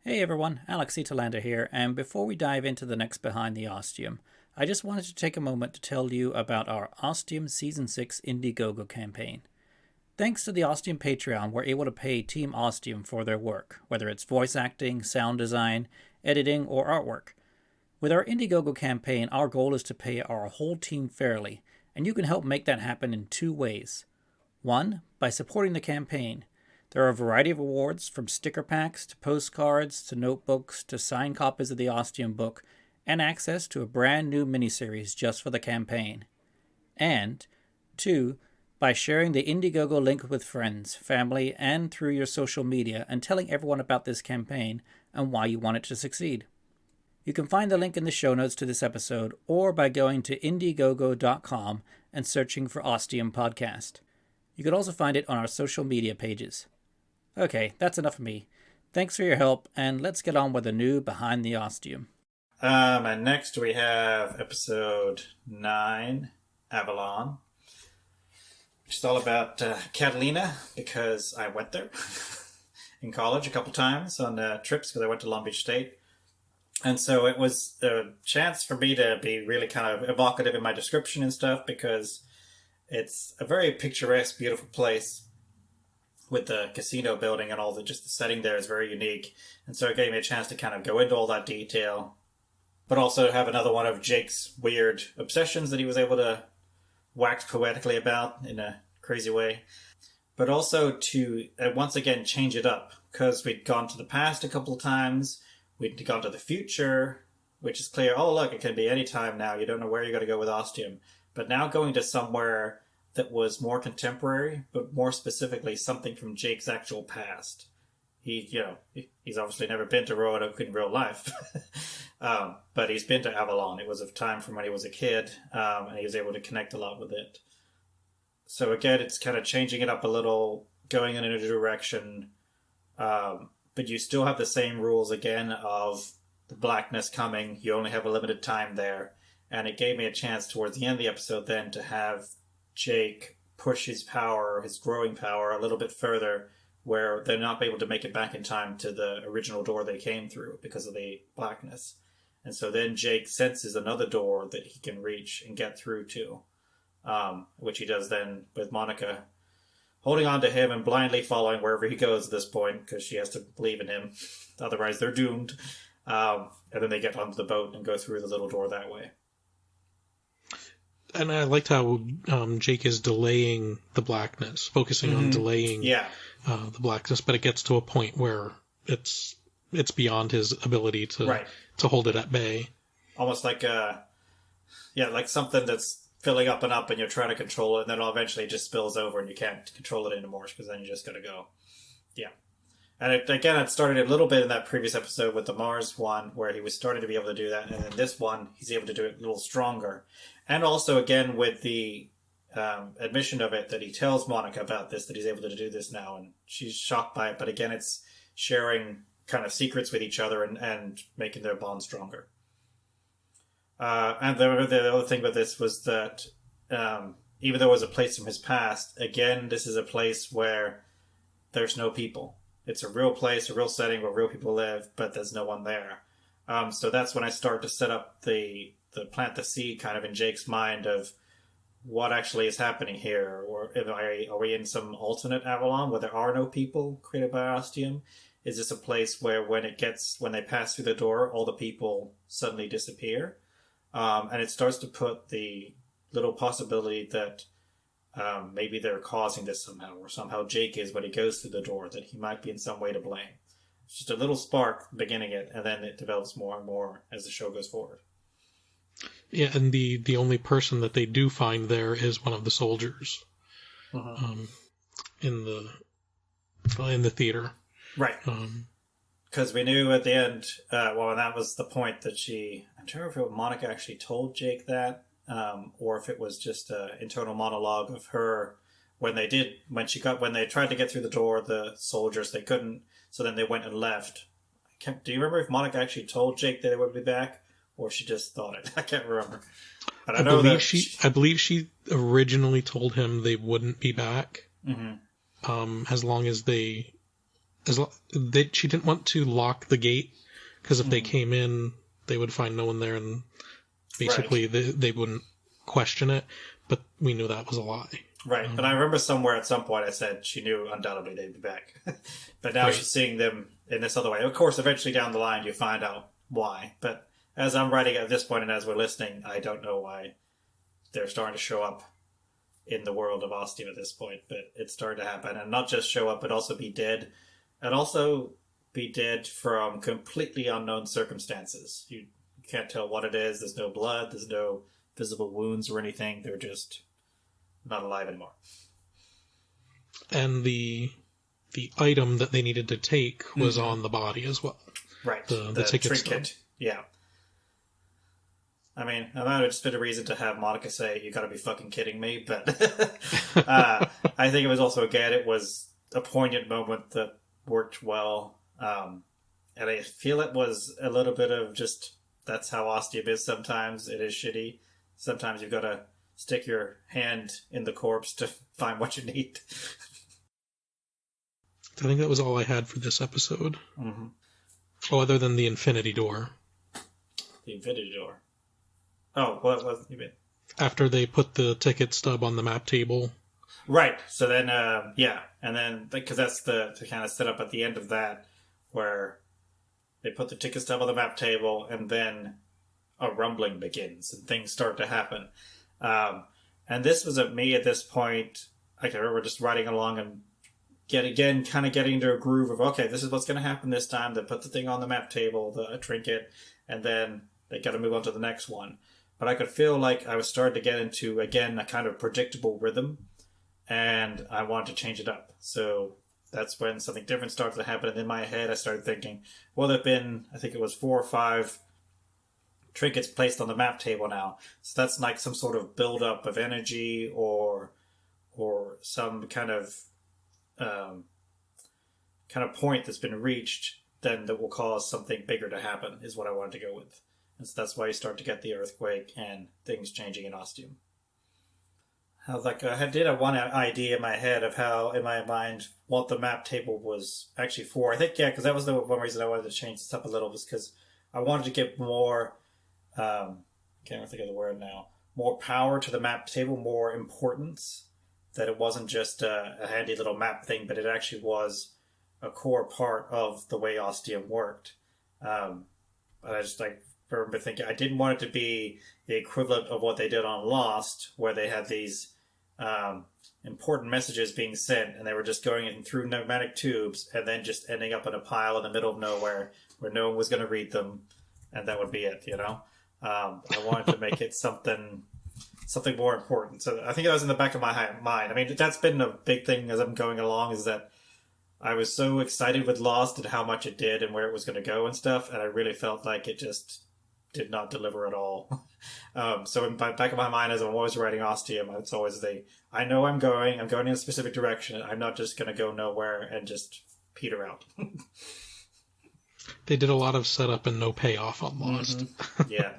Hey everyone, Alex Italanda here, and before we dive into the next Behind the Ostium, I just wanted to take a moment to tell you about our Ostium Season 6 Indiegogo campaign. Thanks to the Ostium Patreon, we're able to pay Team Ostium for their work, whether it's voice acting, sound design, editing, or artwork. With our Indiegogo campaign, our goal is to pay our whole team fairly, and you can help make that happen in two ways. One, by supporting the campaign. There are a variety of awards, from sticker packs to postcards to notebooks to signed copies of the Ostium book, and access to a brand new miniseries just for the campaign. And two, by sharing the Indiegogo link with friends, family, and through your social media and telling everyone about this campaign and why you want it to succeed. You can find the link in the show notes to this episode or by going to indiegogo.com and searching for Ostium Podcast. You can also find it on our social media pages. Okay, that's enough of me. Thanks for your help, and let's get on with the new Behind the Ostium. And next we have episode 9, Avalon, which is all about Catalina, because I went there in college a couple times on trips, because I went to Long Beach State. And so it was a chance for me to be really kind of evocative in my description and stuff, because it's a very picturesque, beautiful place with the casino building and all the setting there is very unique. And so it gave me a chance to kind of go into all that detail, but also have another one of Jake's weird obsessions that he was able to wax poetically about in a crazy way. But also to, once again, change it up, because we'd gone to the past a couple of times, we'd gone to the future, which is clear, oh look, it can be any time now, you don't know where you're going to go with Ostium. But now going to somewhere that was more contemporary, but more specifically something from Jake's actual past. He's obviously never been to Roanoke in real life, but he's been to Avalon. It was a time from when he was a kid, and he was able to connect a lot with it. So again, it's kind of changing it up a little, going in a new direction, but you still have the same rules again of the blackness coming. You only have a limited time there, and it gave me a chance towards the end of the episode then to have Jake push his power, his growing power, a little bit further, where they're not able to make it back in time to the original door they came through because of the blackness. And so then Jake senses another door that he can reach and get through to, which he does then with Monica holding on to him and blindly following wherever he goes at this point, because she has to believe in him. Otherwise, they're doomed. And then they get onto the boat and go through the little door that way. And I liked how Jake is delaying the blackness, focusing on delaying the blackness, but it gets to a point where it's beyond his ability to hold it at bay. Almost like like something that's filling up and up, and you're trying to control it, and then eventually it just spills over, and you can't control it anymore because then you just got to go. Yeah. And it started a little bit in that previous episode with the Mars one, where he was starting to be able to do that, and then this one, he's able to do it a little stronger. And also, again, with the admission of it, that he tells Monica about this, that he's able to do this now, and she's shocked by it. But again, it's sharing kind of secrets with each other and making their bond stronger. And the other thing with this was that even though it was a place from his past, again, this is a place where there's no people. It's a real place, a real setting where real people live, but there's no one there. So that's when I start to set up the plant the seed kind of in Jake's mind of what actually is happening here. Or are we in some alternate Avalon where there are no people created by Ostium? Is this a place where when they pass through the door, all the people suddenly disappear? And it starts to put the little possibility that maybe they're causing this somehow, or somehow Jake is when he goes through the door, that he might be in some way to blame. It's just a little spark beginning it, and then it develops more and more as the show goes forward. Yeah, and the only person that they do find there is one of the soldiers in the theater. Right. Because we knew at the end, and that was the point that I'm not sure if Monica actually told Jake that, or if it was just an internal monologue of her when they tried to get through the door, the soldiers, they couldn't, so then they went and left. Do you remember if Monica actually told Jake that they would be back, or she just thought it? I can't remember. But I believe she originally told him they wouldn't be back, as long as they she didn't want to lock the gate, because if they came in, they would find no one there, and basically they wouldn't question it. But we knew that was a lie. Right, but I remember somewhere at some point I said she knew undoubtedly they'd be back. But now she's seeing them in this other way. Of course, eventually down the line you find out why. But as I'm writing at this point and as we're listening, I don't know why they're starting to show up in the world of Ostium at this point. But it's starting to happen. And not just show up, but also be dead. And also be dead from completely unknown circumstances. You can't tell what it is. There's no blood. There's no visible wounds or anything. They're just not alive anymore. And the item that they needed to take was on the body as well. Right. The trinket. Stone. Yeah. I mean, that might have just been a reason to have Monica say, "You gotta be fucking kidding me," but I think it was also, again, it was a poignant moment that worked well. And I feel it was a little bit of just, that's how Ostium is sometimes. It is shitty. Sometimes you've got to stick your hand in the corpse to find what you need. I think that was all I had for this episode. Mm-hmm. Oh, other than the Infinity Door. The Infinity Door? Oh, what you mean? After they put the ticket stub on the map table. Right. So then, and then, because that's the kind of setup at the end of that, where they put the ticket stub on the map table, and then a rumbling begins, and things start to happen. And this was me at this point. I can remember just riding along and kind of getting into a groove of, okay, this is what's going to happen this time. They put the thing on the map table, the trinket, and then they got to move on to the next one. But I could feel like I was starting to get into, again, a kind of predictable rhythm, and I wanted to change it up. So that's when something different started to happen. And in my head, I started thinking, well, there have been, I think it was 4 or 5 trinkets placed on the map table now. So that's like some sort of buildup of energy or some kind of point that's been reached then that will cause something bigger to happen is what I wanted to go with. And so that's why you start to get the earthquake and things changing in Ostium. I did have one idea in my head of how, in my mind, what the map table was actually for. I think, because that was the one reason I wanted to change this up a little, was because I wanted to give more, can't even think of the word now, more power to the map table, more importance, that it wasn't just a handy little map thing, but it actually was a core part of the way Ostium worked. But I just remember thinking I didn't want it to be the equivalent of what they did on Lost, where they had these important messages being sent, and they were just going in through pneumatic tubes and then just ending up in a pile in the middle of nowhere where no one was going to read them, and that would be it, I wanted to make it something more important. So I think that was in the back of my mind. I mean, that's been a big thing as I'm going along, is that I was so excited with Lost and how much it did and where it was going to go and stuff, and I really felt like it just did not deliver at all. So in the back of my mind, as I'm always writing Ostium, it's always I know I'm going in a specific direction. I'm not just going to go nowhere and just peter out. They did a lot of setup and no payoff on Lost. Mm-hmm. Yeah.